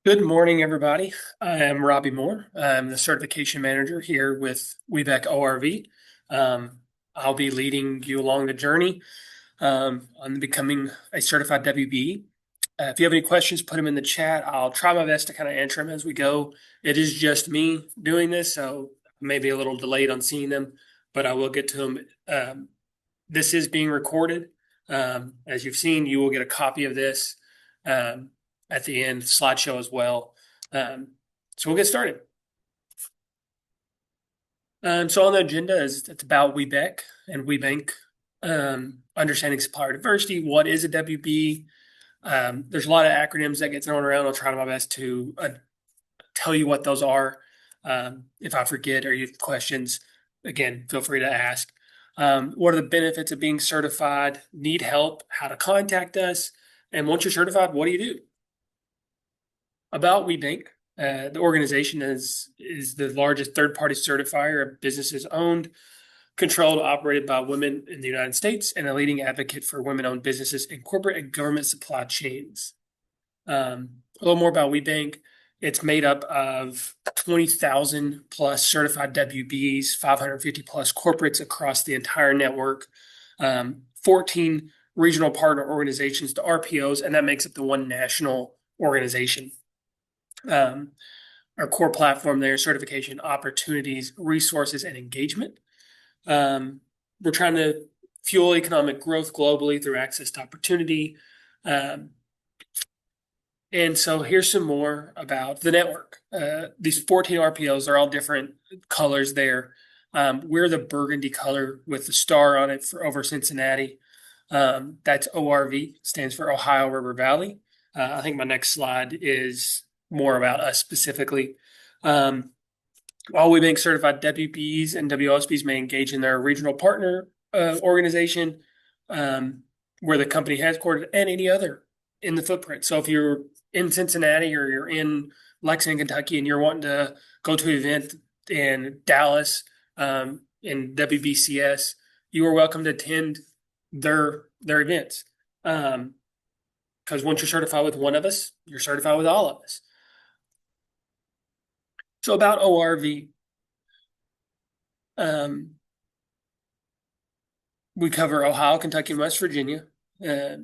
Good morning, everybody. I am Robbie Moore. I'm the certification manager here with WBEC ORV. I'll be leading you along the journey on becoming a certified WBE. If you have any questions, put them in the chat. I'll try my best to kind of answer them as we go. It is just me doing this, so maybe a little delayed on seeing them, but I will get to them. This is being recorded. As you've seen, you will get a copy of this. At the end, slideshow as well. So we'll get started. So on the agenda it's about WBEC and WBENC, understanding supplier diversity. What is a WB? There's a lot of acronyms that get thrown around. I'll try my best to tell you what those are. If I forget or you have questions, again, feel free to ask. What are the benefits of being certified? Need help? How to contact us? And once you're certified, what do you do? About WBENC, the organization is the largest third-party certifier of businesses owned, controlled, operated by women in the United States, and a leading advocate for women-owned businesses in corporate and government supply chains. A little more about WBENC. It's made up of 20,000 plus certified WBs, 550 plus corporates across the entire network, 14 regional partner organizations, the RPOs, and that makes up the one national organization. Our core platform there, certification, opportunities, resources, and engagement. We're trying to fuel economic growth globally through access to opportunity. And so here's some more about the network. These 14 RPOs are all different colors there. We're the burgundy color with the star on it for over Cincinnati. That's ORV, stands for Ohio River Valley. I think my next slide is more about us specifically. All WBENC certified WBs and WOSBs may engage in their regional partner organization where the company headquartered and any other in the footprint. So if you're in Cincinnati or you're in Lexington, Kentucky, and you're wanting to go to an event in Dallas in WBCS, you are welcome to attend their events. Because once you're certified with one of us, you're certified with all of us. So about ORV, we cover Ohio, Kentucky, and West Virginia. We're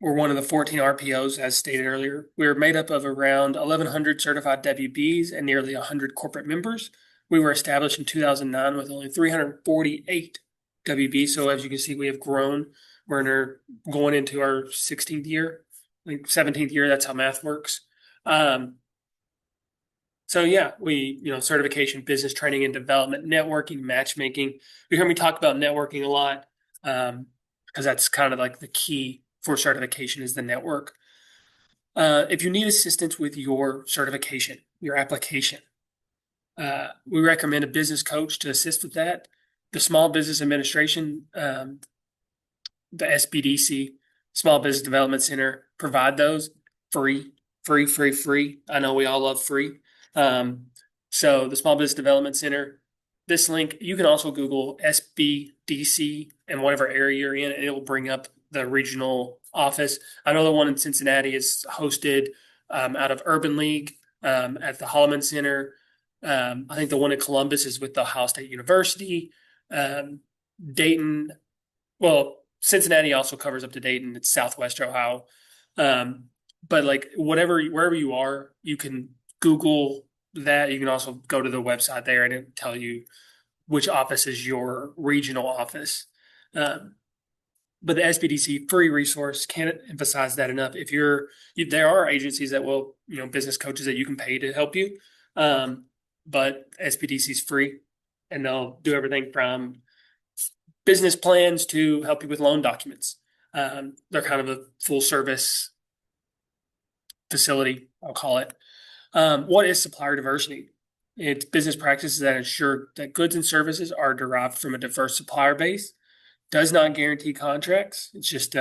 one of the 14 RPOs, as stated earlier. We're made up of around 1,100 certified WBs and nearly 100 corporate members. We were established in 2009 with only 348 WBs. So as you can see, we have grown. We're going into our 16th year, I think 17th year. That's how math works. So yeah, certification, business training and development, networking, matchmaking. You hear me talk about networking a lot because that's kind of like the key for certification is the network. If you need assistance with your certification, your application, we recommend a business coach to assist with that. The Small Business Administration, the SBDC, Small Business Development Center, provide those free. I know we all love free. So the Small Business Development Center, this link, you can also Google SBDC and whatever area you're in, and it will bring up the regional office. I know the one in Cincinnati is hosted out of Urban League at the Holloman Center. I think the one in Columbus is with the Ohio State University. Dayton, well, Cincinnati also covers up to Dayton. It's Southwest Ohio. But like wherever you are, you can Google that. You can also go to the website there and it'll tell you which office is your regional office. But the SBDC free resource, can't emphasize that enough. There are agencies that will, business coaches that you can pay to help you. But SBDC is free and they'll do everything from business plans to help you with loan documents. They're kind of a full service facility, I'll call it. What is supplier diversity? It's business practices that ensure that goods and services are derived from a diverse supplier base. Does not guarantee contracts. It's just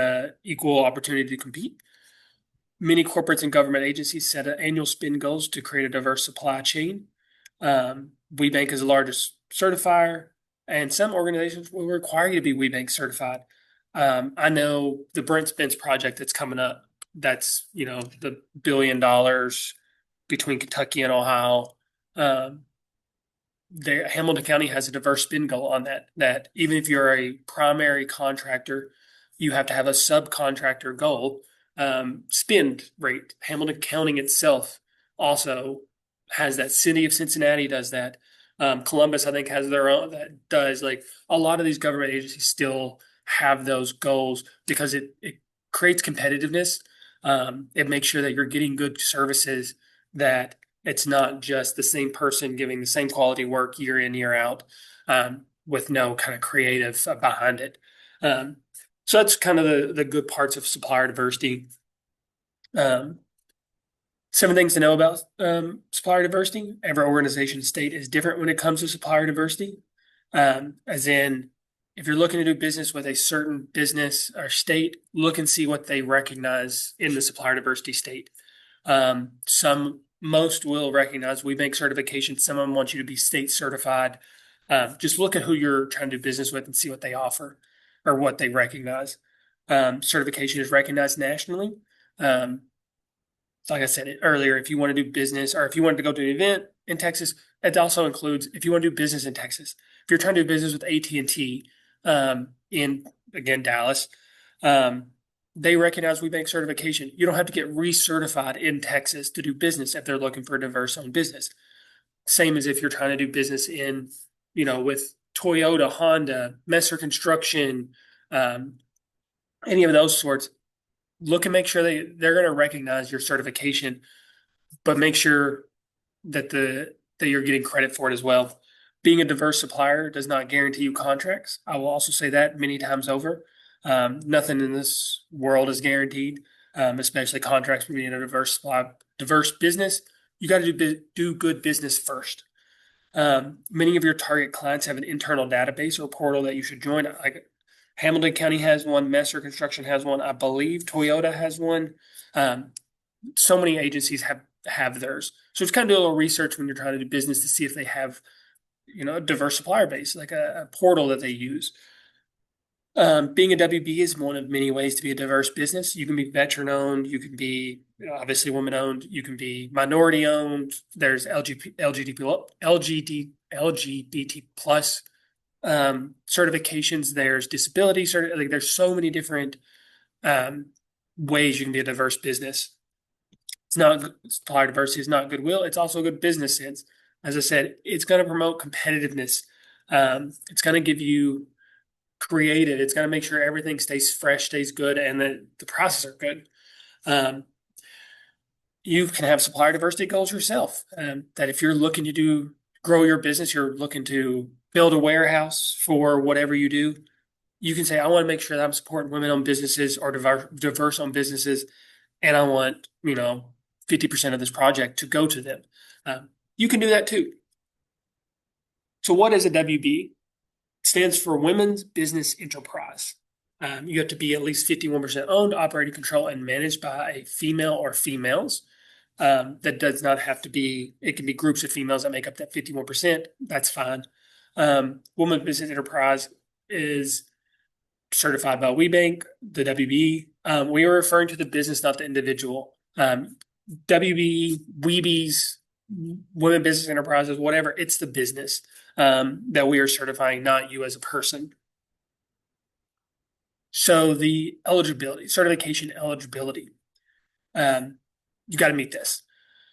equal opportunity to compete. Many corporates and government agencies set annual spend goals to create a diverse supply chain. WBank is the largest certifier, and some organizations will require you to be WBank certified. I know the Brent Spence project that's coming up. That's the $1 billion between Kentucky and Ohio. Um, Hamilton County has a diverse spend goal on that. That even if you're a primary contractor, you have to have a subcontractor goal spend rate. Hamilton County itself also has that. City of Cincinnati does that. Columbus, I think, has their own that does like a lot of these government agencies still have those goals because it creates competitiveness. It makes sure that you're getting good services that it's not just the same person giving the same quality work year in, year out, with no kind of creative behind it. Um, so that's kind of the good parts of supplier diversity. Um, some things to know about supplier diversity. Every organization state is different when it comes to supplier diversity. As in, if you're looking to do business with a certain business or state, look and see what they recognize in the supplier diversity state. Most will recognize WBank certification. Some of them want you to be state certified. Just look at who you're trying to do business with and see what they offer or what they recognize. Certification is recognized nationally. Um, so like I said earlier, if you want to do business or if you wanted to go to an event in Texas, it also includes if you want to do business in Texas. If you're trying to do business with AT&T in again Dallas, um, they recognize WBank certification. You don't have to get recertified in Texas to do business if they're looking for a diverse owned business. Same as if you're trying to do business in, with Toyota, Honda, Messer Construction, um, any of those sorts. Look and make sure they're going to recognize your certification, but make sure that you're getting credit for it as well. Being a diverse supplier does not guarantee you contracts. I will also say that many times over. Nothing in this world is guaranteed, especially contracts for being a diverse business. You got to do good business first. Many of your target clients have an internal database or portal that you should join. Like Hamilton County has one, Messer Construction has one, I believe Toyota has one. Um, so many agencies have theirs. So it's kind of do a little research when you're trying to do business to see if they have, a diverse supplier base, like a portal that they use. Being a WB is one of many ways to be a diverse business. You can be veteran owned, you can be obviously woman owned, you can be minority owned. There's LGBT plus certifications. There's disability like there's so many different um, ways you can be a diverse business. It's not supplier diversity is not goodwill. It's also good business sense. As I said, it's going to promote competitiveness. It's going to give you creative. It's going to make sure everything stays fresh, stays good, and that the prices are good. Um, you can have supplier diversity goals yourself. That if you're looking to grow your business, you're looking to build a warehouse for whatever you do, you can say, I want to make sure that I'm supporting women-owned businesses or diverse-owned businesses, and I want 50% of this project to go to them. You can do that too. So, what is a WB? Stands for Women's Business Enterprise. You have to be at least 51% owned, operated, controlled, and managed by a female or females. That does not have to be, it can be groups of females that make up that 51%. That's fine. Women's Business Enterprise is certified by WBank, the WBE. We are referring to the business, not the individual. WBE, WBEs, Women Business Enterprises, whatever, it's the business that we are certifying, not you as a person. So the eligibility, certification eligibility, you got to meet this.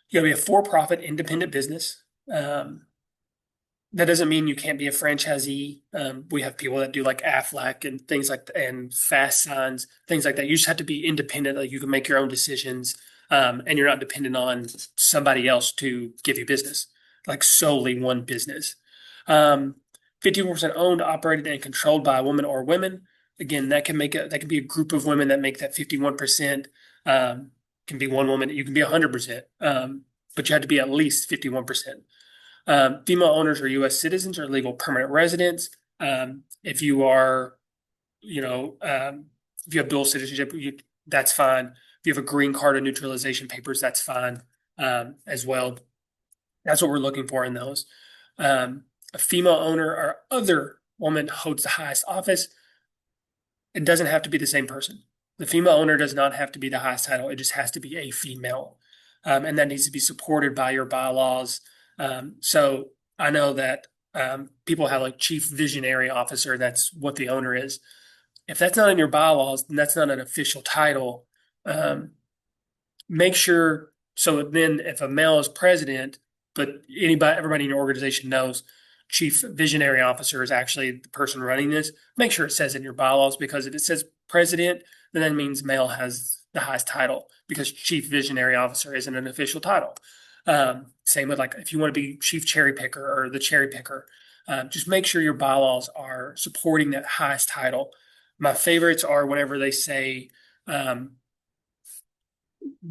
You got to be a for-profit independent business. That doesn't mean you can't be a franchisee. We have people that do like Aflac and things like and fast signs, things like that. You just have to be independent. Like you can make your own decisions, and you're not dependent on somebody else to give you business, like solely one business. 51% owned, operated, and controlled by a woman or women. Again, that can be a group of women that make that 51%. Can be one woman. You can be 100%, but you have to be at least 51%. Female owners are U.S. citizens or legal permanent residents. If you are, if you have dual citizenship, that's fine. If you have a green card or neutralization papers, that's fine as well. That's what we're looking for in those. A female owner or other woman holds the highest office. It doesn't have to be the same person. The female owner does not have to be the highest title. It just has to be a female. And that needs to be supported by your bylaws. So I know that people have like chief visionary officer. That's what the owner is. If that's not in your bylaws, then that's not an official title. Um, Make sure so then if a male is president, but everybody in your organization knows chief visionary officer is actually the person running this, make sure it says in your bylaws, because if it says president, then that means male has the highest title, because chief visionary officer isn't an official title. Same with like if you want to be chief cherry picker or the cherry picker, just make sure your bylaws are supporting that highest title. My favorites are whenever they say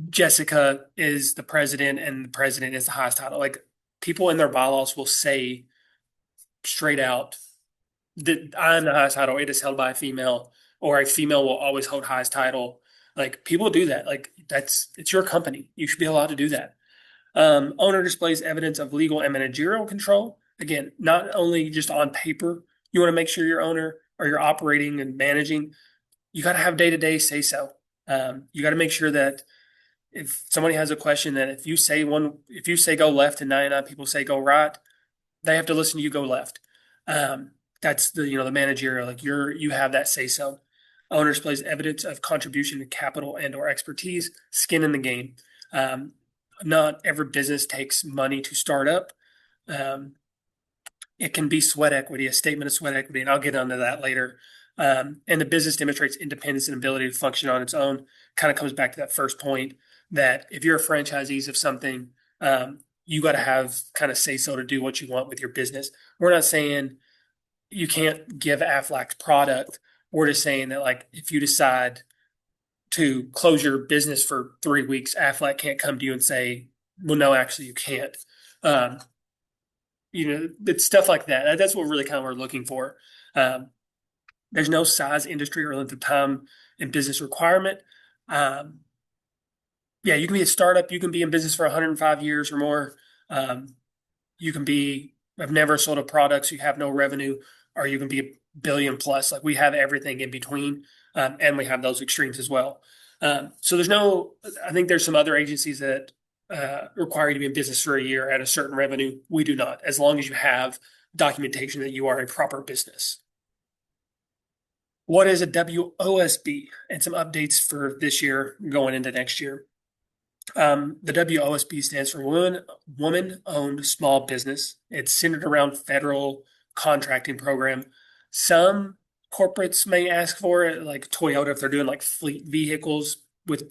Jessica is the president and the president is the highest title. Like people in their bylaws will say straight out that I'm the highest title. It is held by a female, or a female will always hold highest title. Like people do that. Like it's your company. You should be allowed to do that. Owner displays evidence of legal and managerial control. Again, not only just on paper, you want to make sure your owner or you're operating and managing, you got to have day-to-day say so. You got to make sure that if somebody has a question, that if you say go left and 99 people say go right, they have to listen to you go left. That's the managerial, like you have that say so. Owner displays evidence of contribution to capital and or expertise, skin in the game. Not every business takes money to start up. It can be sweat equity, a statement of sweat equity, and I'll get onto that later. And the business demonstrates independence and ability to function on its own. Kind of comes back to that first point that if you're a franchisee of something, you got to have kind of say so to do what you want with your business. We're not saying you can't give Aflac's product. We're just saying that like if you decide to close your business for 3 weeks, Aflac can't come to you and say, well, no, actually you can't. It's stuff like that. That's what really kind of we're looking for. There's no size, industry, or length of time in business requirement. Yeah, you can be a startup. You can be in business for 105 years or more. You can have never sold a product, so you have no revenue, or you can be a billion plus. Like we have everything in between, and we have those extremes as well. So I think there's some other agencies that require you to be in business for a year at a certain revenue. We do not, as long as you have documentation that you are a proper business. What is a WOSB and some updates for this year going into next year? The WOSB stands for Woman Owned Small Business. It's centered around federal contracting program. Some corporates may ask for it, like Toyota, if they're doing like fleet vehicles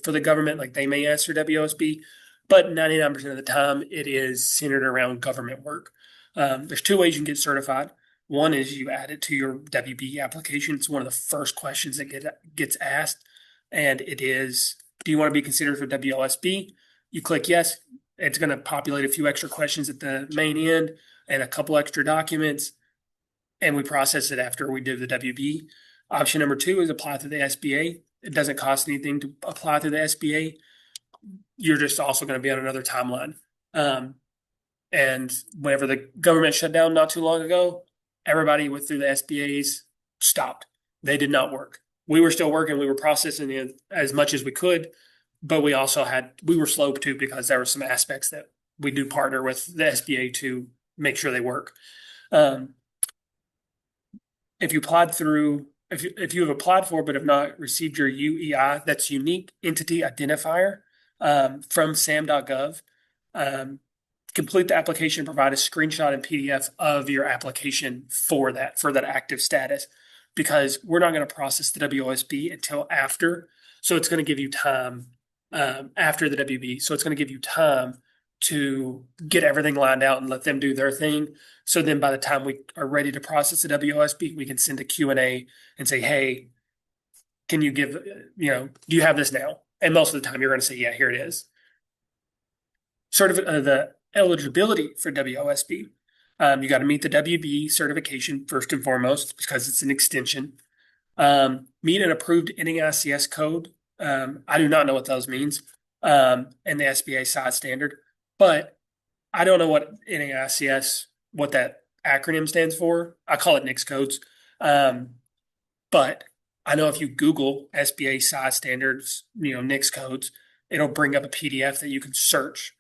for the government, like they may ask for WOSB, but 99% of the time it is centered around government work. There's two ways you can get certified. One is you add it to your WBE application. It's one of the first questions that gets asked, and it is, do you want to be considered for WOSB? You click yes. It's going to populate a few extra questions at the main end and a couple extra documents, and we process it after we do the WB. Option number two is apply through the SBA. It doesn't cost anything to apply through the SBA. You're just also going to be on another timeline. And whenever the government shut down not too long ago, everybody went through the SBAs stopped. They did not work. We were still working. We were processing it as much as we could, but we were slow too because there were some aspects that we do partner with the SBA to make sure they work. If you have applied for but have not received your UEI, that's Unique Entity Identifier, from SAM.gov, complete the application, provide a screenshot and PDF of your application for that active status, because we're not going to process the WOSB until after. So it's going to give you time after the WB. So it's going to give you time to get everything lined out and let them do their thing. So then by the time we are ready to process the WOSB, we can send a Q&A and say, hey, can you do you have this now? And most of the time you're going to say, yeah, here it is. The eligibility for WOSB. You got to meet the WB certification first and foremost because it's an extension. Meet an approved NAICS code. I do not know what those means. And the SBA size standard. But I don't know what NAICS, what that acronym stands for. I call it NICS codes. Um, but I know if you Google SBA size standards, NICS codes, it'll bring up a PDF that you can search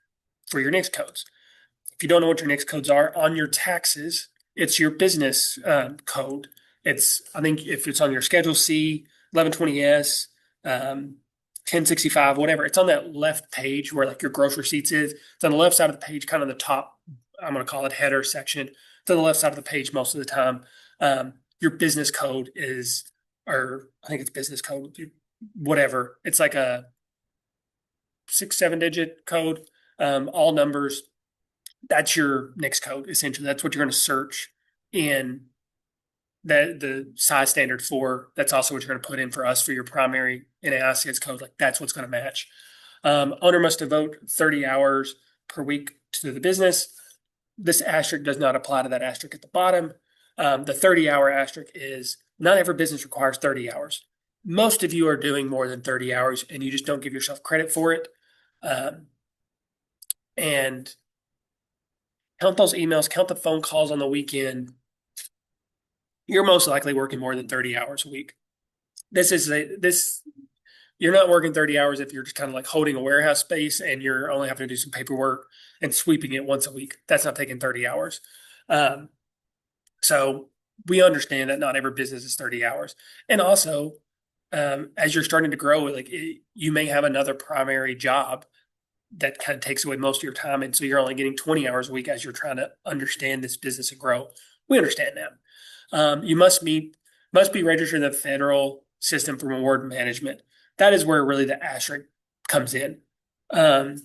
for your NICS codes. If you don't know what your NICS codes are on your taxes, it's your business code. I think if it's on your Schedule C, 1120S, 1065, whatever, it's on that left page where like your gross receipts is. It's on the left side of the page, kind of the top, I'm going to call it header section. It's on the left side of the page most of the time. Your business code is, or I think it's business code, whatever. It's like a 6, 7 digit code, all numbers. That's your NICS code, essentially. That's what you're going to search in the size standard for. That's also what you're going to put in for us for your primary NAICS code. Like that's what's going to match. Owner must devote 30 hours per week to the business. This asterisk does not apply to that asterisk at the bottom. The 30-hour asterisk is not every business requires 30 hours. Most of you are doing more than 30 hours and you just don't give yourself credit for it. And count those emails, count the phone calls on the weekend. You're most likely working more than 30 hours a week. You're not working 30 hours if you're just kind of like holding a warehouse space and you're only having to do some paperwork and sweeping it once a week. That's not taking 30 hours. So we understand that not every business is 30 hours. And also, as you're starting to grow, you may have another primary job that kind of takes away most of your time. And so you're only getting 20 hours a week as you're trying to understand this business and grow. We understand that. You must be registered in the federal system for reward management. That is where really the asterisk comes in. And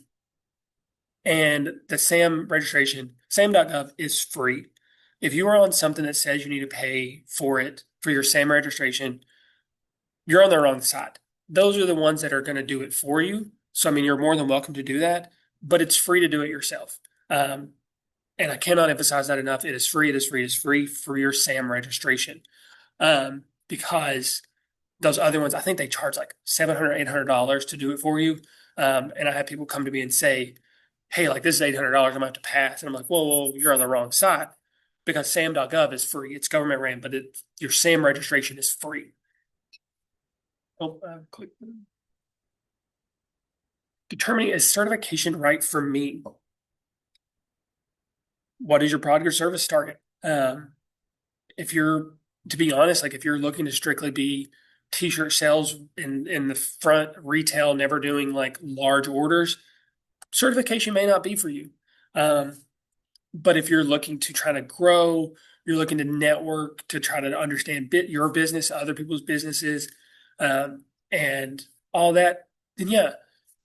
the SAM registration, SAM.gov is free. If you are on something that says you need to pay for it, for your SAM registration, you're on the wrong side. Those are the ones that are going to do it for you. So, I mean, you're more than welcome to do that, but it's free to do it yourself. And I cannot emphasize that enough. It is free. It is free. It is free for your SAM registration. Because those other ones, I think they charge like $700, $800 to do it for you. And I have people come to me and say, hey, like this is $800, I'm going to have to pass. And I'm like, whoa, you're on the wrong side. Because SAM.gov is free. It's government ran, but your SAM registration is free. Click. Determining is certification right for me? What is your product or service target? If you're, to be honest, like if you're looking to strictly be t-shirt sales in the front retail, never doing like large orders, certification may not be for you. But if you're looking to try to grow, you're looking to network, to try to understand your business, other people's businesses, and all that, then yeah.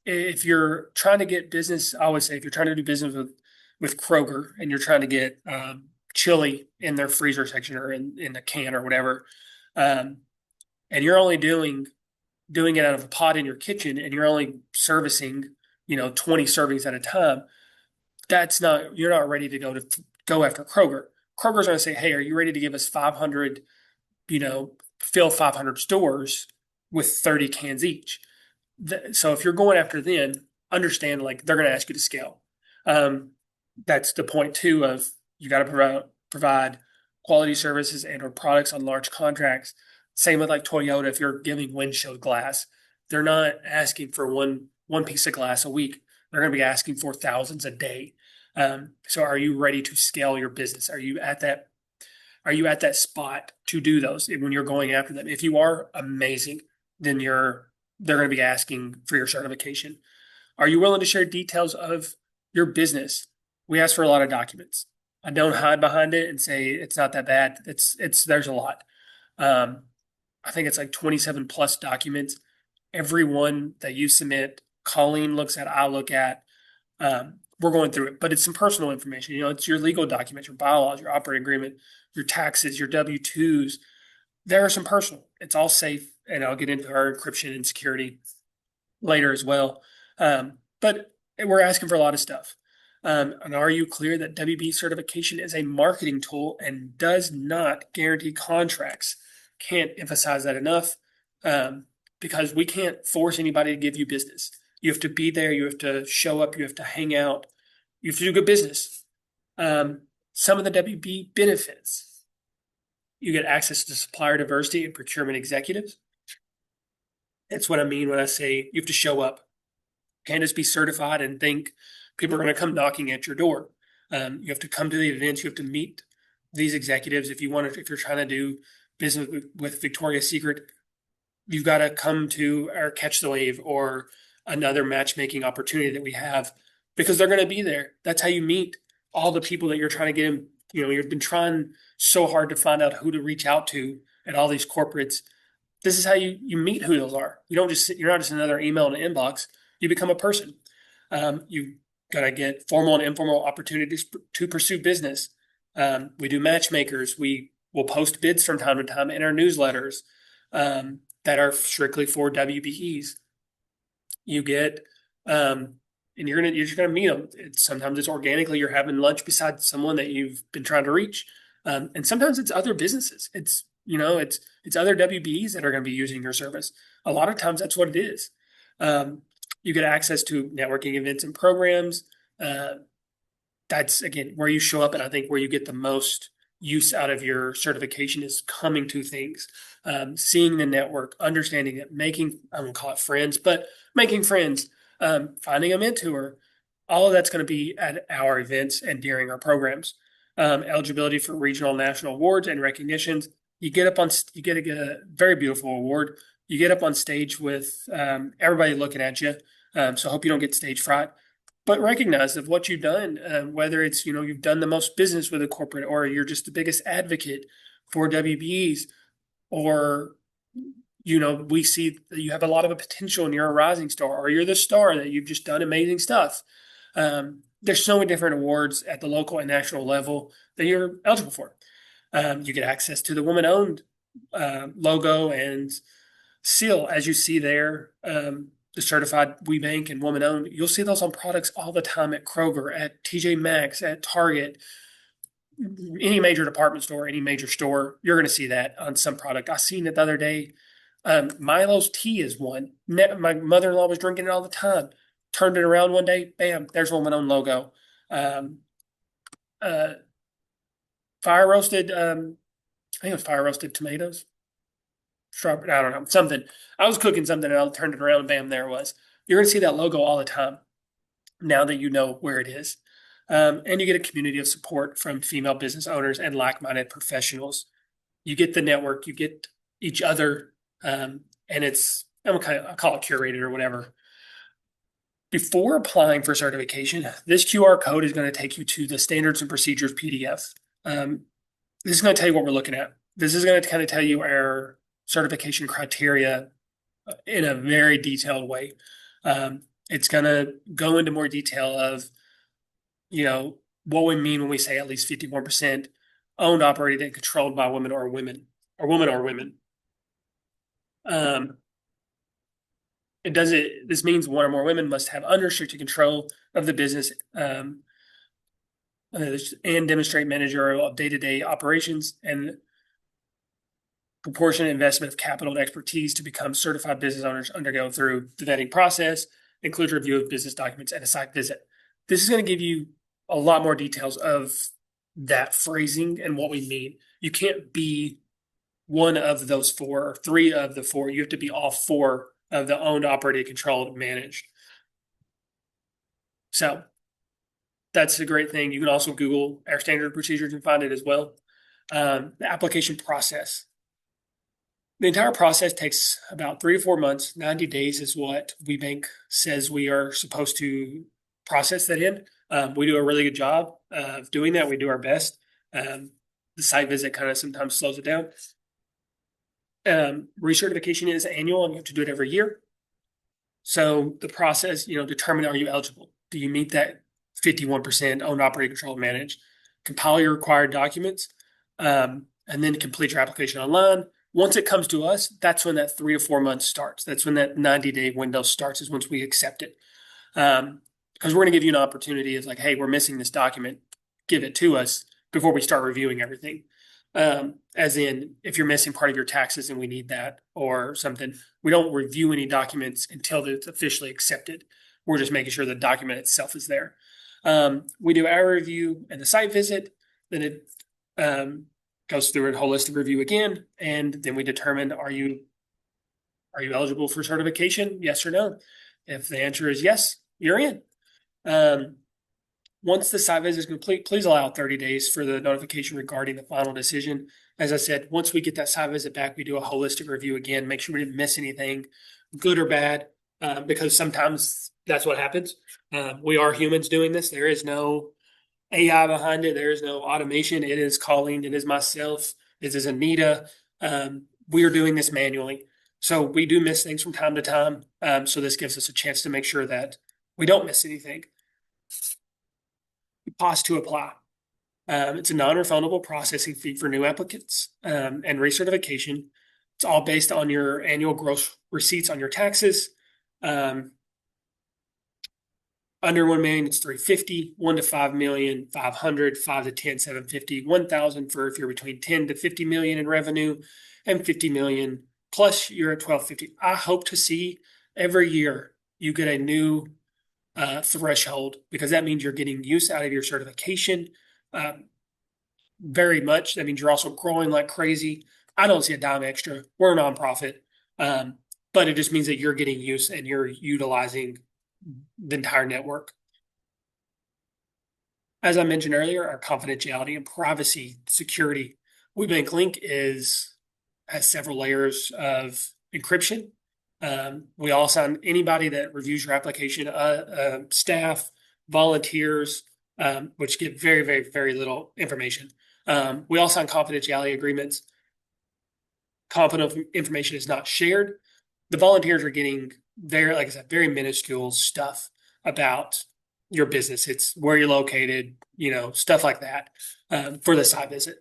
If you're trying to get business, I always say if you're trying to do business with Kroger and you're trying to get chili in their freezer section or in a can or whatever, and you're only doing it out of a pot in your kitchen and you're only servicing 20 servings at a time, you're not ready to go after Kroger. Kroger's going to say, hey, are you ready to give us 500, fill 500 stores with 30 cans each? So if you're going after them, understand like they're going to ask you to scale. That's the point too of you got to provide quality services and or products on large contracts. Same with like Toyota. If you're giving windshield glass, they're not asking for one piece of glass a week. They're going to be asking for thousands a day. So are you ready to scale your business? Are you at that spot to do those when you're going after them? If you are, amazing, then they're going to be asking for your certification. Are you willing to share details of your business? We ask for a lot of documents. I don't hide behind it and say it's not that bad. There's a lot. I think it's like 27 plus documents. Every one that you submit, Colleen looks at, I look at. We're going through it, but it's some personal information. It's your legal documents, your bylaws, your operating agreement, your taxes, your W-2s. There are some personal. It's all safe, and I'll get into our encryption and security later as well. But we're asking for a lot of stuff. And are you clear that WB certification is a marketing tool and does not guarantee contracts? Can't emphasize that enough, because we can't force anybody to give you business. You have to be there. You have to show up. You have to hang out. You have to do good business. Some of the WB benefits. You get access to supplier diversity and procurement executives. That's what I mean when I say you have to show up. You can't just be certified and think people are going to come knocking at your door. You have to come to the events. You have to meet these executives if you want to. If you're trying to do business with Victoria's Secret, you've got to come to our Catch the Wave or another matchmaking opportunity that we have because they're going to be there. That's how you meet all the people that you're trying to get in. You know, you've been trying so hard to find out who to reach out to at all these corporates. This is how you meet who those are. You don't just you're not just another email in an inbox. You become a person. You got to get formal and informal opportunities to pursue business. We do matchmakers. We will post bids from time to time in our newsletters that are strictly for WBEs. You get, and you're just gonna meet them. Sometimes it's organically. You're having lunch beside someone that you've been trying to reach, and sometimes it's other businesses. It's other WBEs that are going to be using your service. A lot of times that's what it is. You get access to networking events and programs. That's again where you show up, and I think where you get the most use out of your certification is coming to things, seeing the network, understanding it, making, I won't call it friends, but making friends, finding a mentor. All of that's going to be at our events and during our programs. Eligibility for regional and national awards and recognitions. You get a very beautiful award. You get up on stage with everybody looking at you. So I hope you don't get stage fright. But recognize of what you've done, whether it's you've done the most business with a corporate, or you're just the biggest advocate for WBEs, or we see that you have a lot of a potential and you're a rising star, or you're the star that you've just done amazing stuff. There's so many different awards at the local and national level that you're eligible for. You get access to the woman-owned logo and seal, as you see there. The certified WBE and woman-owned, you'll see those on products all the time at Kroger, at TJ Maxx, at Target, any major department store, any major store. You're going to see that on some product. I seen it the other day. Milo's tea is one. My mother-in-law was drinking it all the time. Turned it around one day, bam, there's woman-owned logo. Fire roasted, I think it was fire roasted tomatoes. Strawberry, I don't know, something. I was cooking something and I turned it around and bam, there it was. You're going to see that logo all the time now that you know where it is. And you get a community of support from female business owners and like-minded professionals. You get the network, you get each other, and I call it curated or whatever. Before applying for certification, this QR code is going to take you to the standards and procedures PDF. This is going to tell you what we're looking at. This is going to kind of tell you our certification criteria in a very detailed way. It's going to go into more detail of, what we mean when we say at least 51% owned, operated, and controlled by women or women. This means one or more women must have unrestricted control of the business and demonstrate managerial of day-to-day operations and proportionate investment of capital and expertise to become certified business owners undergo through the vetting process, includes review of business documents and a site visit. This is going to give you a lot more details of that phrasing and what we mean. You can't be one of those four or three of the four. You have to be all four of the owned, operated, controlled, managed. So that's a great thing. You can also Google our standard procedures and find it as well. The application process. The entire process takes about 3 to 4 months. 90 days is what WBE says we are supposed to process that in. We do a really good job of doing that. We do our best. The site visit kind of sometimes slows it down. Recertification is annual and you have to do it every year. So the process, determine, are you eligible? Do you meet that 51% owned, operated, controlled, managed? Compile your required documents, and then complete your application online. Once it comes to us, that's when that 3 to 4 months starts. That's when that 90-day window starts, is once we accept it. Because we're going to give you an opportunity. It's like, hey, we're missing this document. Give it to us before we start reviewing everything. As in, if you're missing part of your taxes and we need that or something, we don't review any documents until it's officially accepted. We're just making sure the document itself is there. We do our review and the site visit. Then it goes through a holistic review again, and then we determine are you eligible for certification? Yes or no? If the answer is yes, you're in. Um, Once the site visit is complete, please allow 30 days for the notification regarding the final decision. As I said, once we get that site visit back, we do a holistic review again, make sure we didn't miss anything, good or bad, because sometimes that's what happens. We are humans doing this. There is no AI behind it. There is no automation. It is calling. It is myself. This is Anita. We are doing this manually. So we do miss things from time to time. So this gives us a chance to make sure that we don't miss anything. Pause to apply. It's a non-refundable processing fee for new applicants and recertification. It's all based on your annual gross receipts on your taxes. Under 1 million, it's 350, 1 to 5 million, 500, 5 to 10, 750, 1,000 for if you're between 10 to 50 million in revenue, and 50 million plus you're at 1250. I hope to see every year you get a new threshold because that means you're getting use out of your certification very much. That means you're also growing like crazy. I don't see a dime extra. We're a nonprofit, but it just means that you're getting use and you're utilizing the entire network. As I mentioned earlier, our confidentiality and privacy security. WeBank Link has several layers of encryption. We all sign anybody that reviews your application, staff, volunteers, which get very, very, very little information. We all sign confidentiality agreements. Confidential information is not shared. The volunteers are getting very, like I said, very minuscule stuff about your business. It's where you're located, stuff like that for the site visit.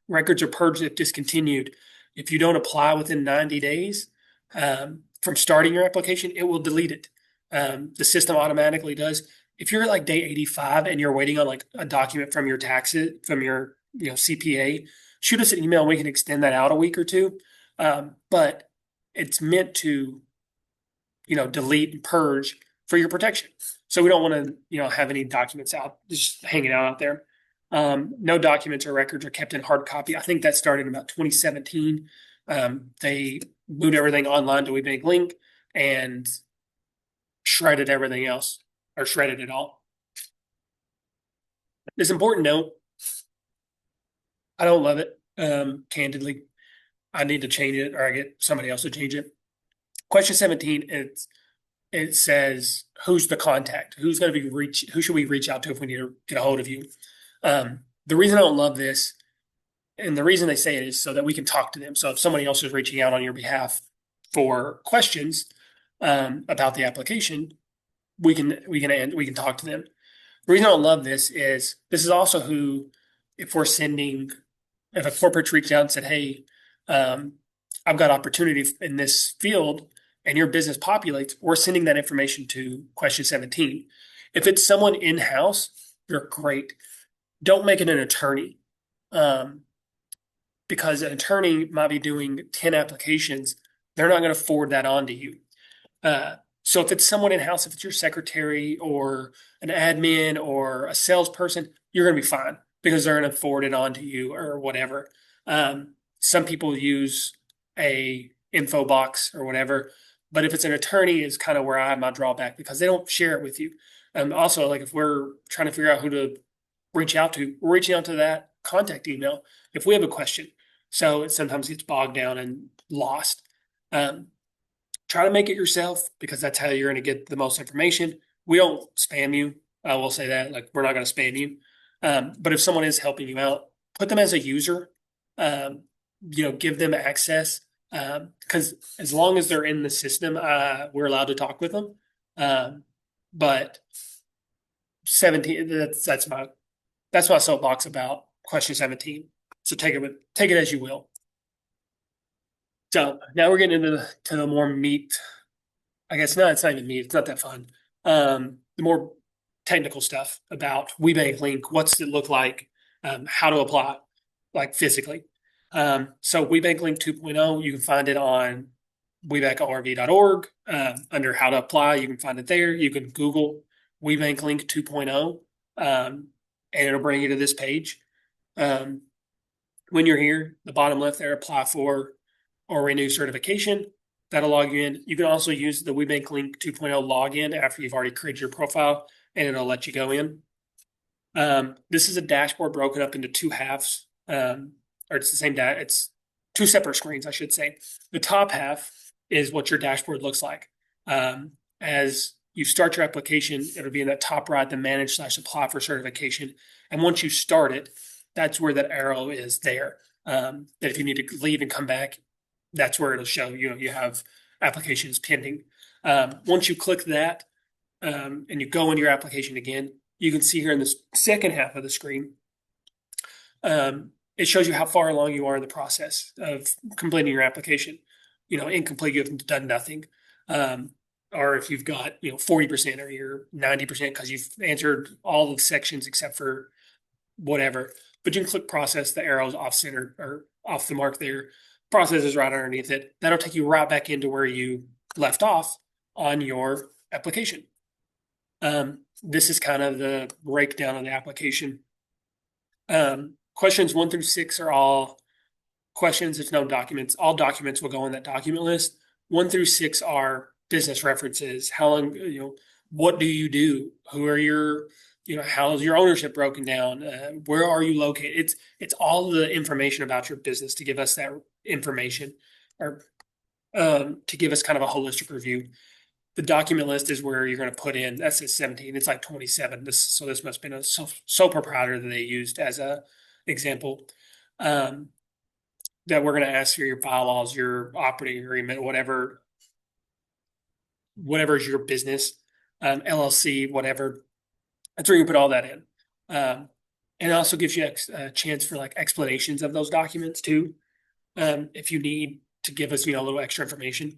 Records are purged if discontinued. If you don't apply within 90 days from starting your application, it will delete it. The system automatically does. If you're at like day 85 and you're waiting on like a document from your taxes, from your CPA, shoot us an email and we can extend that out a week or two. But it's meant to, delete and purge for your protection. So we don't want to, have any documents out just hanging out there. No documents or records are kept in hard copy. I think that started in about 2017. They moved everything online to WeBank Link and shredded everything else or shredded it all. It's important to note, I don't love it, candidly. I need to change it or I get somebody else to change it. Question 17, it says, who's the contact? Who should we reach out to if we need to get a hold of you? The reason I don't love this, and the reason they say it is so that we can talk to them. So if somebody else is reaching out on your behalf for questions about the application, we can talk to them. The reason I don't love this is also who, if a corporate reached out and said, hey, I've got opportunity in this field and your business populates, we're sending that information to question 17. If it's someone in-house, you're great. Don't make it an attorney because an attorney might be doing 10 applications. They're not going to forward that on to you. So if it's someone in-house, if it's your secretary or an admin or a salesperson, you're going to be fine because they're going to forward it on to you or whatever. Some people use a info box or whatever, but if it's an attorney is kind of where I have my drawback because they don't share it with you. Also, like if we're trying to figure out who to reach out to, we're reaching out to that contact email if we have a question. So it sometimes gets bogged down and lost. Try to make it yourself because that's how you're going to get the most information. We don't spam you. I will say that, like, we're not going to spam you. But if someone is helping you out, put them as a user, give them access. Because as long as they're in the system, we're allowed to talk with them. But 17, that's my soapbox about question 17. So take it as you will. So now we're getting into the more meat. I guess no, it's not even meat. It's not that fun. The more technical stuff about WeBank Link. What's it look like? How to apply, like physically. So WeBank Link 2.0, you can find it on webankorv.org under how to apply. You can find it there. You can Google WeBank Link 2.0, and it'll bring you to this page. Um, when you're here, the bottom left there, apply for or renew certification. That'll log you in. You can also use the WeBank Link 2.0 login after you've already created your profile, and it'll let you go in. This is a dashboard broken up into two halves, or it's the same data. It's two separate screens, I should say. The top half is what your dashboard looks like. As you start your application, it'll be in that top right, the manage/apply for certification. And once you start it, that's where that arrow is there. That if you need to leave and come back, that's where it'll show you have applications pending. Once you click that, and you go into your application again, you can see here in the second half of the screen, it shows you how far along you are in the process of completing your application. Incomplete, you have done nothing. Or if you've got 40% or you're 90% because you've answered all the sections except for whatever. But you can click process, the arrows off center or off the mark there. Process is right underneath it. That'll take you right back into where you left off on your application. This is kind of the breakdown of the application. Questions 1 through 6 are all questions. There's no documents. All documents will go in that document list. 1 through 6 are business references. How long, what do you do? Who are your, how's your ownership broken down? Where are you located? It's all the information about your business to give us that information, or to give us kind of a holistic review. The document list is where you're going to put in, that says 17, it's like 27. So this must have been a sole proprietor that they used as a example. That we're going to ask for your bylaws, your operating agreement, whatever is your business, LLC, whatever. That's where you put all that in. And it also gives you a chance for like explanations of those documents too, if you need to give us, a little extra information.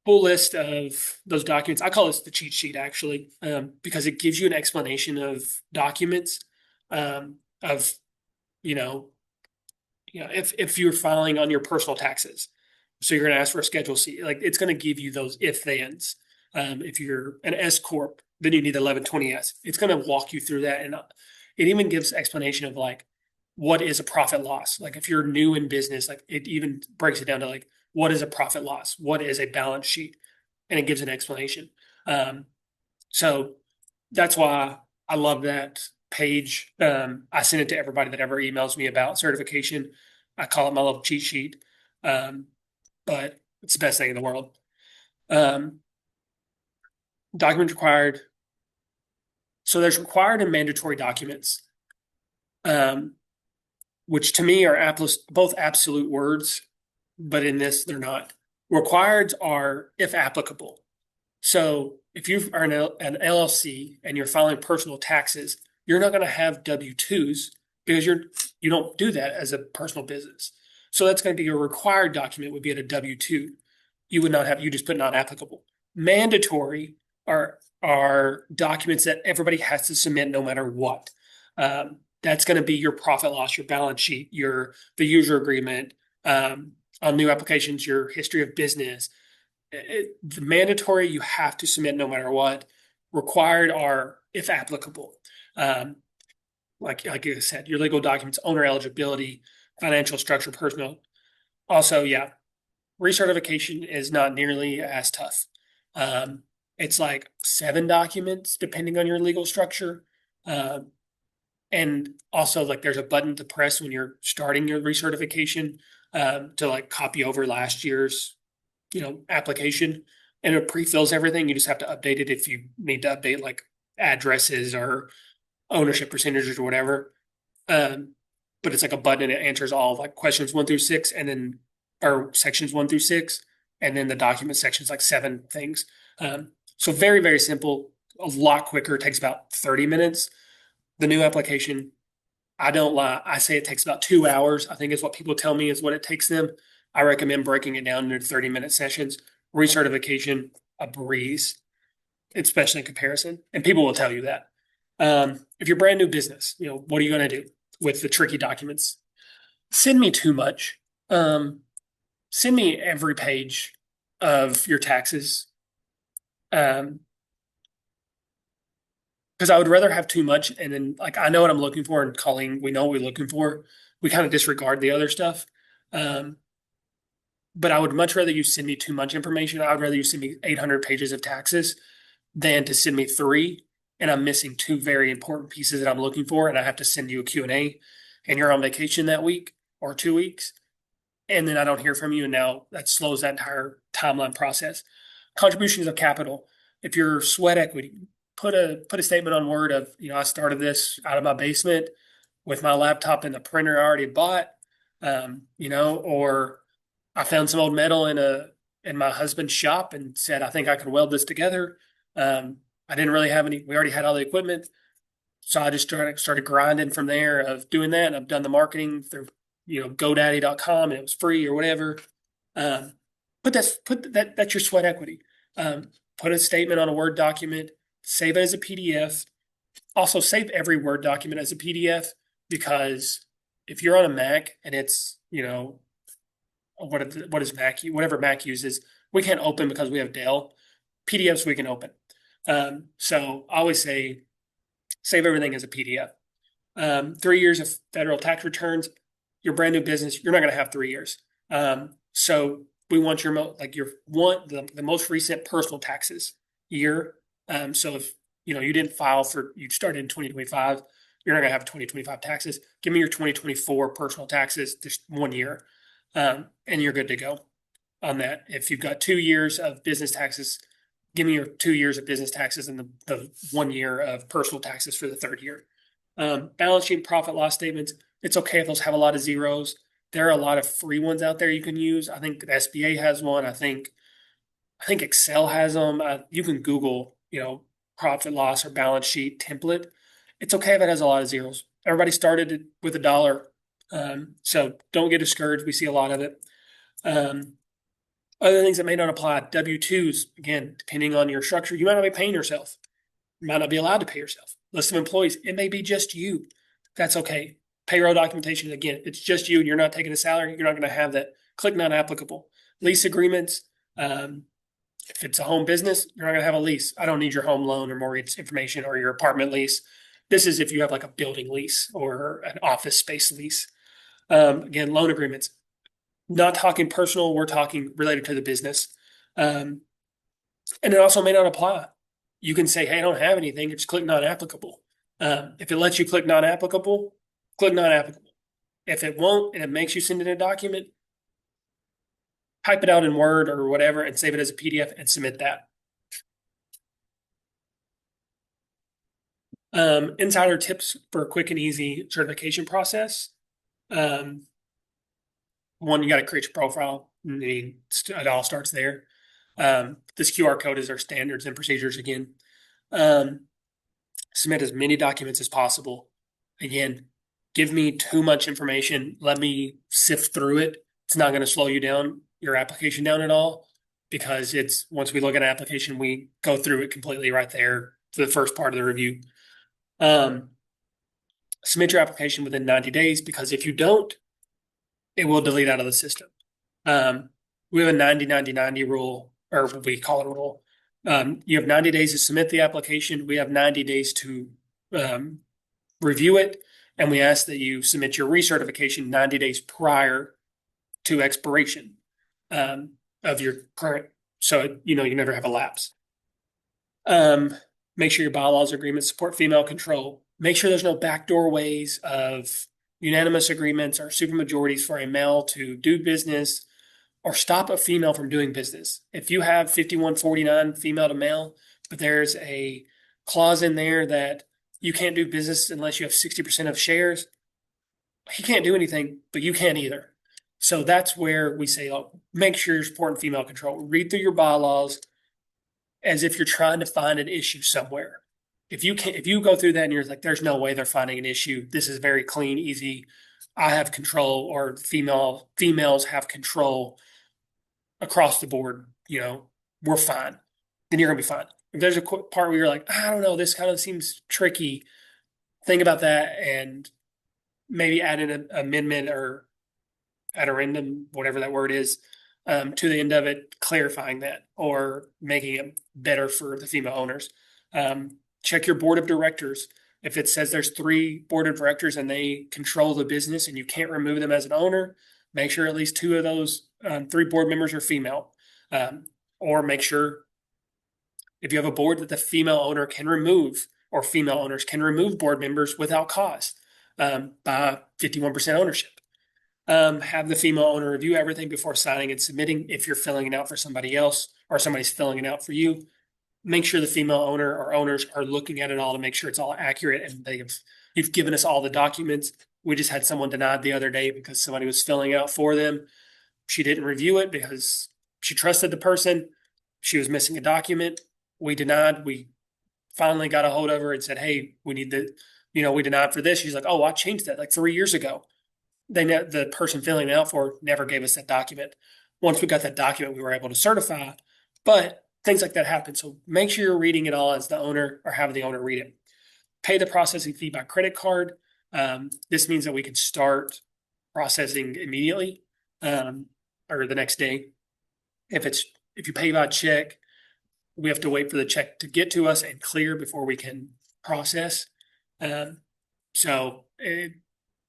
Full list of those documents. I call this the cheat sheet actually, because it gives you an explanation of documents, of, if you're filing on your personal taxes. So you're going to ask for a Schedule C. Like it's going to give you those if-thens. If you're an S corp, then you need 1120S. It's going to walk you through that, and it even gives explanation of like what is a profit loss. Like if you're new in business, like it even breaks it down to like what is a profit loss, what is a balance sheet, and it gives an explanation. So that's why I love that page. I send it to everybody that ever emails me about certification. I call it my little cheat sheet. But it's the best thing in the world. Documents required. So there's required and mandatory documents, which to me are both absolute words, but in this they're not. Required are if applicable. So if you are an LLC and you're filing personal taxes, you're not going to have W-2s because you don't do that as a personal business. So that's going to be your required document would be at a W-2. You would not have, you just put not applicable. Mandatory are documents that everybody has to submit no matter what. That's going to be your profit loss, your balance sheet, the user agreement, on new applications, your history of business. The mandatory you have to submit no matter what. Required are if applicable. Like I said, your legal documents, owner eligibility, financial structure, personal. Also, yeah, recertification is not nearly as tough. It's like 7 documents depending on your legal structure. And also like there's a button to press when you're starting your recertification, to like copy over last year's, application, and it pre-fills everything. You just have to update it if you need to update like addresses or ownership percentages or whatever. But it's like a button and it answers all like questions 1 through 6 and then, or sections 1 through 6. And then the document section's like 7 things. So very, very simple, a lot quicker. It takes about 30 minutes. The new application, I don't lie. I say it takes about 2 hours. I think is what people tell me is what it takes them. I recommend breaking it down into 30-minute sessions. Recertification, a breeze, especially in comparison. And people will tell you that. If you're brand new business, what are you going to do with the tricky documents? Send me too much. Send me every page of your taxes. Um, because I would rather have too much and then like I know what I'm looking for and Colleen, we know what we're looking for. We kind of disregard the other stuff. Um, but I would much rather you send me too much information. I would rather you send me 800 pages of taxes than to send me three and I'm missing two very important pieces that I'm looking for and I have to send you a Q&A and you're on vacation that week or 2 weeks and then I don't hear from you and now that slows that entire timeline process. Contributions of capital. If you're sweat equity, put a statement on Word of, I started this out of my basement with my laptop and the printer I already bought, or I found some old metal in my husband's shop and said, I think I can weld this together. I didn't really have any, we already had all the equipment. So I just started grinding from there of doing that. And I've done the marketing through, GoDaddy.com and it was free or whatever. Um, that's your sweat equity. Put a statement on a Word document, save it as a PDF. Also save every Word document as a PDF because if you're on a Mac and it's, what is Mac, whatever Mac uses, we can't open because we have Dell. PDFs we can open. So I always say save everything as a PDF. 3 years of federal tax returns. Your brand new business, you're not going to have 3 years. So we want the most recent personal taxes year. So if you didn't file you started in 2025, you're not going to have 2025 taxes. Give me your 2024 personal taxes, just 1 year, and you're good to go on that. If you've got 2 years of business taxes, give me your 2 years of business taxes and the 1 year of personal taxes for the third year. Balance sheet profit loss statements. It's okay if those have a lot of zeros. There are a lot of free ones out there you can use. I think the SBA has one. I think Excel has them. You can Google, profit loss or balance sheet template. It's okay if it has a lot of zeros. Everybody started with $1. So don't get discouraged. We see a lot of it. Other things that may not apply, W-2s, again, depending on your structure, you might not be paying yourself. You might not be allowed to pay yourself. List of employees, it may be just you. That's okay. Payroll documentation, again, if it's just you and you're not taking a salary, you're not going to have that. Click not applicable. Lease agreements, if it's a home business, you're not going to have a lease. I don't need your home loan or mortgage information or your apartment lease. This is if you have like a building lease or an office space lease. Again, loan agreements. Not talking personal, we're talking related to the business. And it also may not apply. You can say, hey, I don't have anything. Just click not applicable. If it lets you click not applicable, click not applicable. If it won't and it makes you send in a document, type it out in Word or whatever and save it as a PDF and submit that. Insider tips for a quick and easy certification process. One, you got to create your profile. I mean, it all starts there. This QR code is our standards and procedures again. Submit as many documents as possible. Again, give me too much information. Let me sift through it. It's not going to slow you down, your application down at all, because once we look at an application, we go through it completely right there for the first part of the review. Submit your application within 90 days because if you don't, it will delete out of the system. We have a 90-90-90 rule, or what we call it a rule. You have 90 days to submit the application. We have 90 days to review it. And we ask that you submit your recertification 90 days prior to expiration of your current. So, you never have a lapse. Make sure your bylaws agreements support female control. Make sure there's no backdoor ways of unanimous agreements or supermajorities for a male to do business or stop a female from doing business. If you have 51-49 female to male, but there's a clause in there that you can't do business unless you have 60% of shares, he can't do anything, but you can't either. So that's where we say, make sure you're supporting female control. Read through your bylaws as if you're trying to find an issue somewhere. If you go through that and you're like, there's no way they're finding an issue. This is very clean, easy. I have control, or females have control across the board. We're fine. Then you're gonna be fine. If there's a part where you're like, I don't know, this kind of seems tricky, think about that and maybe add in an amendment or addendum, whatever that word is, to the end of it, clarifying that or making it better for the female owners. Check your board of directors. If it says there's three board of directors and they control the business and you can't remove them as an owner, make sure at least two of those three board members are female. Or make sure if you have a board that the female owner can remove or female owners can remove board members without cause by 51% ownership. Have the female owner review everything before signing and submitting. If you're filling it out for somebody else or somebody's filling it out for you, make sure the female owner or owners are looking at it all to make sure it's all accurate and you've given us all the documents. We just had someone denied the other day because somebody was filling it out for them. She didn't review it because she trusted the person. She was missing a document. We denied. We finally got a hold of her and said, "Hey, we need we denied for this." She's like, "Oh, I changed that like 3 years ago." The person filling it out for never gave us that document. Once we got that document, we were able to certify, but things like that happen. So make sure you're reading it all as the owner or have the owner read it. Pay the processing fee by credit card. This means that we can start processing immediately or the next day. If you pay by check, we have to wait for the check to get to us and clear before we can process. So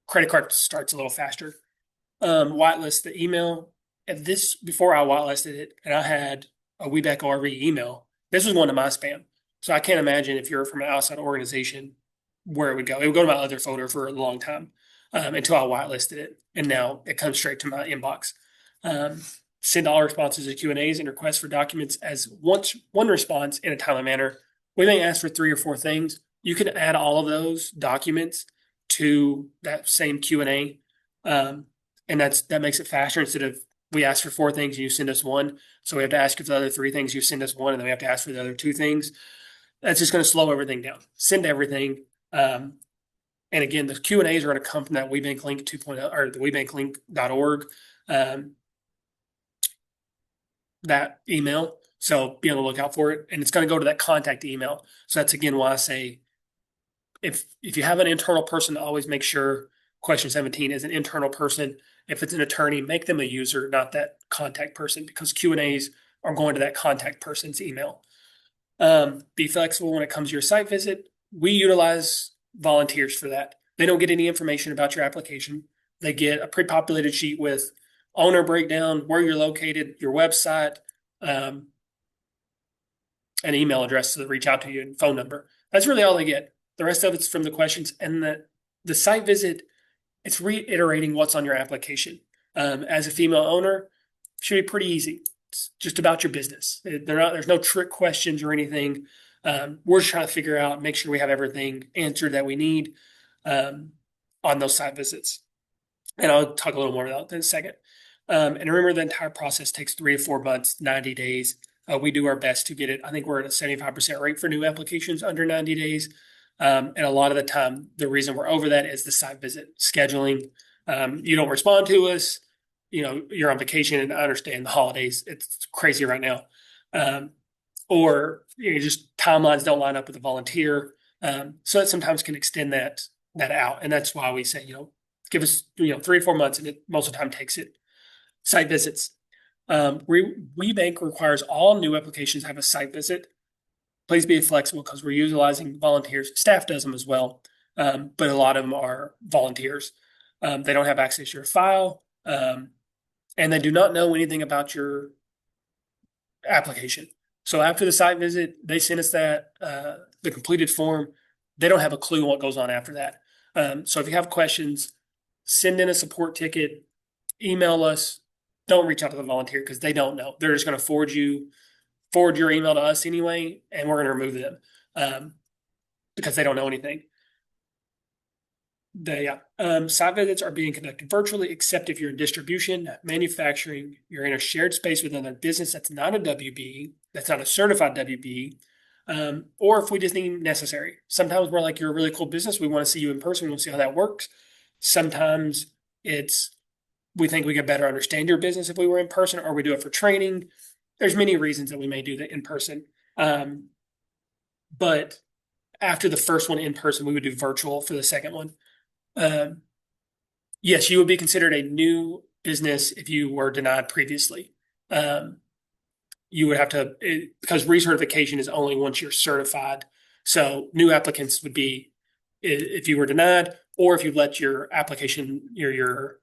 credit card starts a little faster. Whitelist the email. Before I whitelisted it, and I had a WBEC ORV email. This was going to my spam. So I can't imagine if you're from an outside organization where it would go. It would go to my other folder for a long time until I whitelisted it. And now it comes straight to my inbox. Send all responses to Q&As and requests for documents as one response in a timely manner. We may ask for 3 or 4 things. You can add all of those documents to that same Q&A. And that makes it faster instead of we ask for 4 things and you send us 1. So we have to ask you for the other 3 things, you send us 1, and then we have to ask for the other 2 things. That's just going to slow everything down. Send everything. And again, the Q&As are going to come from that WeBank link 2.0 or the webanklink.org. That email. So be on the lookout for it. And it's going to go to that contact email. So that's again why I say if you have an internal person, always make sure question 17 is an internal person. If it's an attorney, make them a user, not that contact person, because Q&As are going to that contact person's email. Be flexible when it comes to your site visit. We utilize volunteers for that. They don't get any information about your application. They get a pre-populated sheet with owner breakdown, where you're located, your website, an email address to reach out to you, and phone number. That's really all they get. The rest of it's from the questions. And the site visit, it's reiterating what's on your application. As a female owner, it should be pretty easy. It's just about your business. There's no trick questions or anything. We're just trying to figure out, make sure we have everything answered that we need on those site visits. And I'll talk a little more about that in a second. And remember, the entire process takes 3 to 4 months, 90 days. We do our best to get it. I think we're at a 75% rate for new applications under 90 days. And a lot of the time, the reason we're over that is the site visit scheduling. You don't respond to us, you're on vacation, and I understand the holidays. It's crazy right now. Or just timelines don't line up with the volunteer. So that sometimes can extend that out. And that's why we say, give us, 3 to 4 months, and it most of the time takes it. Site visits. WeBank requires all new applications have a site visit. Please be flexible because we're utilizing volunteers. Staff does them as well, but a lot of them are volunteers. They don't have access to your file, and they do not know anything about your application. So after the site visit, they send us the completed form. They don't have a clue what goes on after that. So if you have questions, send in a support ticket, email us. Don't reach out to the volunteer because they don't know. They're just going to forward your email to us anyway, and we're going to remove them because they don't know anything. Site visits are being conducted virtually, except if you're in distribution, manufacturing, you're in a shared space with another business that's not a WBE, that's not a certified WBE, or if we just deem necessary. Sometimes we're like, you're a really cool business. We want to see you in person. We want to see how that works. Sometimes we think we could better understand your business if we were in person, or we do it for training. There's many reasons that we may do that in person. But after the first one in person, we would do virtual for the second one. Yes, you would be considered a new business if you were denied previously. um, you would have to, because recertification is only once you're certified. So new applicants would be if you were denied, or if you let your application, your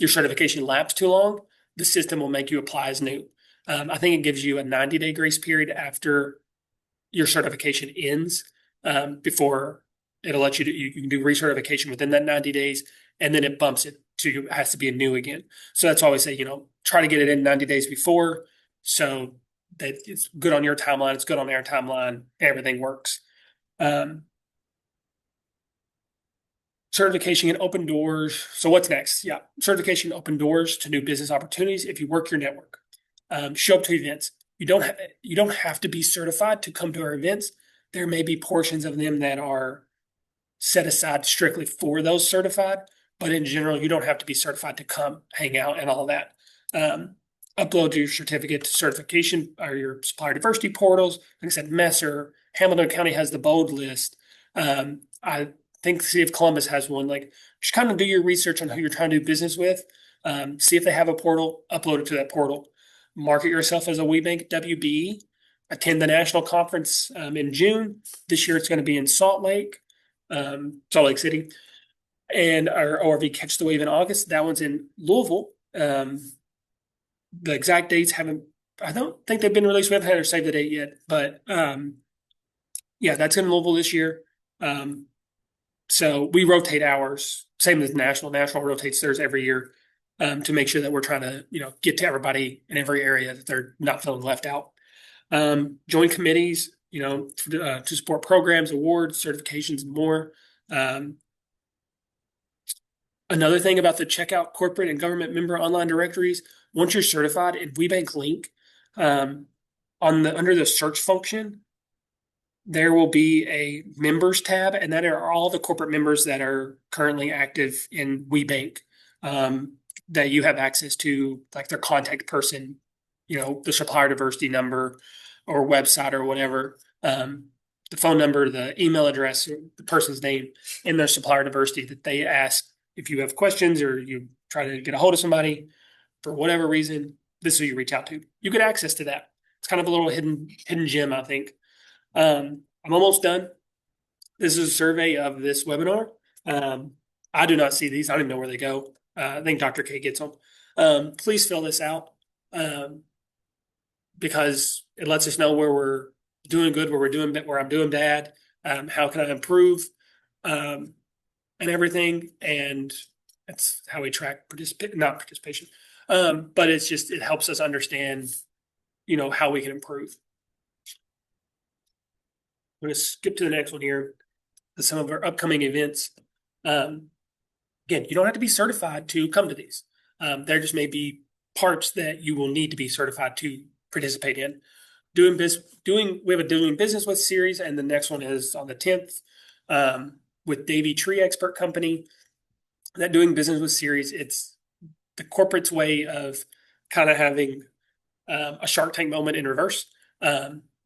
certification lapse too long, the system will make you apply as new. I think it gives you a 90-day grace period after your certification ends, before it'll let you do, you can do recertification within that 90 days, and then it bumps it to, it has to be a new again. So that's why we say, try to get it in 90 days before, so that it's good on your timeline, it's good on their timeline, everything works. Um, Certification can open doors. So what's next? Yeah, certification open doors to new business opportunities if you work your network. Show up to events. You don't have to be certified to come to our events. There may be portions of them that are set aside strictly for those certified, but in general, you don't have to be certified to come hang out and all that. Um, Upload your certificate to certification or your supplier diversity portals. Like I said, Messer, Hamilton County has the bold list. I think the City of Columbus has one. Like, just kind of do your research on who you're trying to do business with. See if they have a portal, upload it to that portal. Market yourself as a WeBank WBE. Attend the national conference in June. This year it's going to be in Salt Lake City, and our ORV Catch the Wave in August. That one's in Louisville. The exact dates haven't, I don't think they've been released. We haven't had her save the date yet, but yeah, that's in Louisville this year. So we rotate ours, same as National. National rotates theirs every year, to make sure that we're trying to, get to everybody in every area, that they're not feeling left out. Join committees, to support programs, awards, certifications, and more. Another thing about the checkout corporate and government member online directories, once you're certified in WeBank Link, under the search function, there will be a members tab, and that are all the corporate members that are currently active in WeBank, that you have access to, like their contact person, the supplier diversity number or website or whatever, the phone number, the email address, the person's name, and their supplier diversity that they ask if you have questions or you try to get a hold of somebody for whatever reason. This is who you reach out to. You get access to that. It's kind of a little hidden gem, I think. I'm almost done. This is a survey of this webinar. I do not see these. I don't even know where they go. I think Dr. K gets them. Please fill this out, because it lets us know where we're doing good, where I'm doing bad, how can I improve, and everything. And that's how we track not participation. But it helps us understand, how we can improve. I'm going to skip to the next one here. Some of our upcoming events. Again, you don't have to be certified to come to these. There just may be parts that you will need to be certified to participate in. We have a doing business with series, and the next one is on the 10th, with Davey Tree Expert Company. That doing business with series, it's the corporate's way of kind of having a Shark Tank moment in reverse,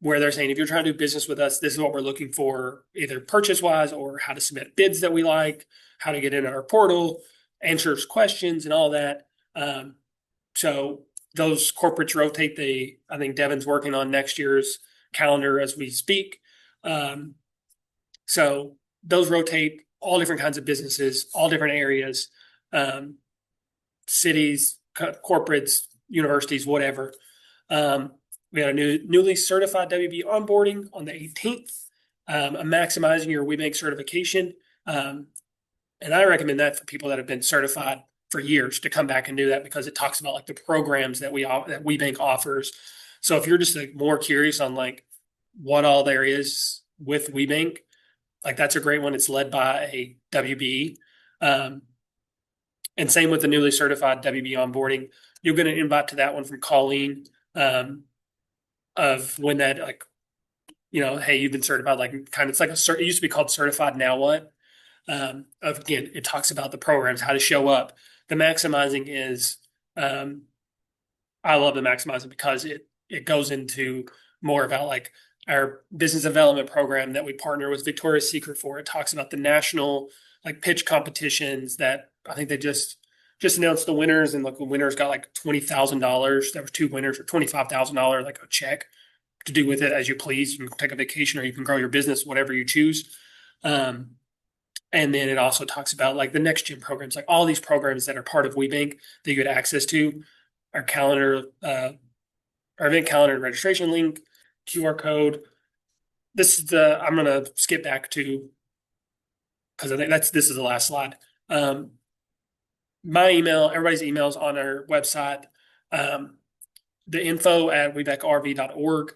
where they're saying, if you're trying to do business with us, this is what we're looking for, either purchase wise or how to submit bids that we like, how to get in our portal, answers questions, and all that. So those corporates rotate. I think Devin's working on next year's calendar as we speak. So those rotate, all different kinds of businesses, all different areas, cities, corporates, universities, whatever. We got a newly certified WB onboarding on the 18th, maximizing your WeBank certification. And I recommend that for people that have been certified for years to come back and do that, because it talks about like the programs that WeBank offers. So if you're just like more curious on like what all there is with WeBank, like that's a great one. It's led by a WBE. And same with the newly certified WBE onboarding. You'll get an invite to that one from Colleen, of when that, like, hey, you've been certified, like kind of, it's like it used to be called Certified Now What? Again, it talks about the programs, how to show up. The maximizing is, I love the maximizing because it goes into more about like our business development program that we partner with Victoria's Secret for. It talks about the national like pitch competitions that I think they just just announced the winners, and like the winners got like $20,000. There was two winners, or $25,000, like a check to do with it as you please. You can take a vacation or you can grow your business, whatever you choose. Um, and then it also talks about like the next gen programs, like all these programs that are part of WeBank that you get access to, our calendar, our event calendar and registration link, QR code. I'm going to skip back to, because I think this is the last slide. My email, everybody's emails on our website. The info at webekrv.org.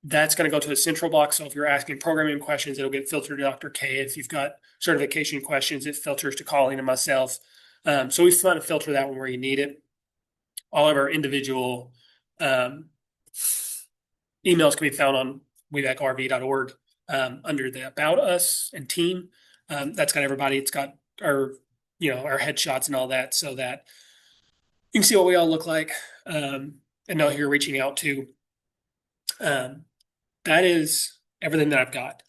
That's going to go to the central box. So if you're asking programming questions, it'll get filtered to Dr. K. If you've got certification questions, it filters to Colleen and myself. So we try to filter that one where you need it. All of our individual emails can be found on webekrv.org under the About Us and Team. That's got everybody. It's got our our headshots and all that, so that you can see what we all look like and know who you're reaching out to. That is everything that I've got.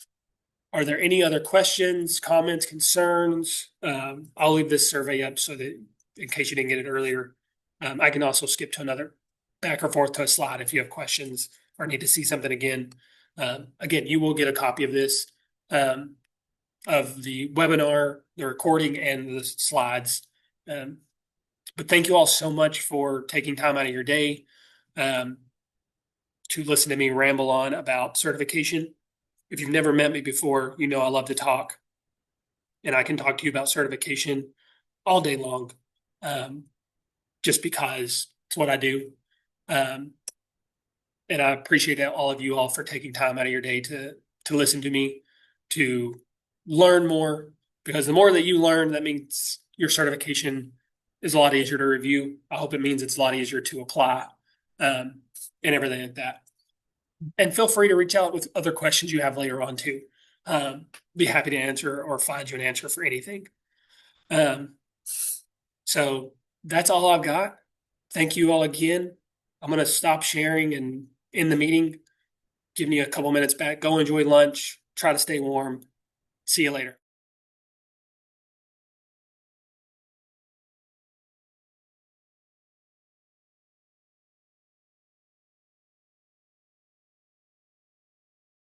Are there any other questions, comments, concerns? I'll leave this survey up so that in case you didn't get it earlier, I can also skip to another back or forth to a slide if you have questions or need to see something again. Again, you will get a copy of this, of the webinar, the recording, and the slides. But thank you all so much for taking time out of your day to listen to me ramble on about certification. If you've never met me before, you know I love to talk, and I can talk to you about certification all day long, just because it's what I do. And I appreciate all of you all for taking time out of your day to listen to me, to learn more, because the more that you learn, that means your certification is a lot easier to review. I hope it means it's a lot easier to apply, and everything like that. And feel free to reach out with other questions you have later on too. Be happy to answer or find you an answer for anything. So that's all I've got. Thank you all again. I'm going to stop sharing and end the meeting, giving you a couple minutes back. Go enjoy lunch. Try to stay warm. See you later.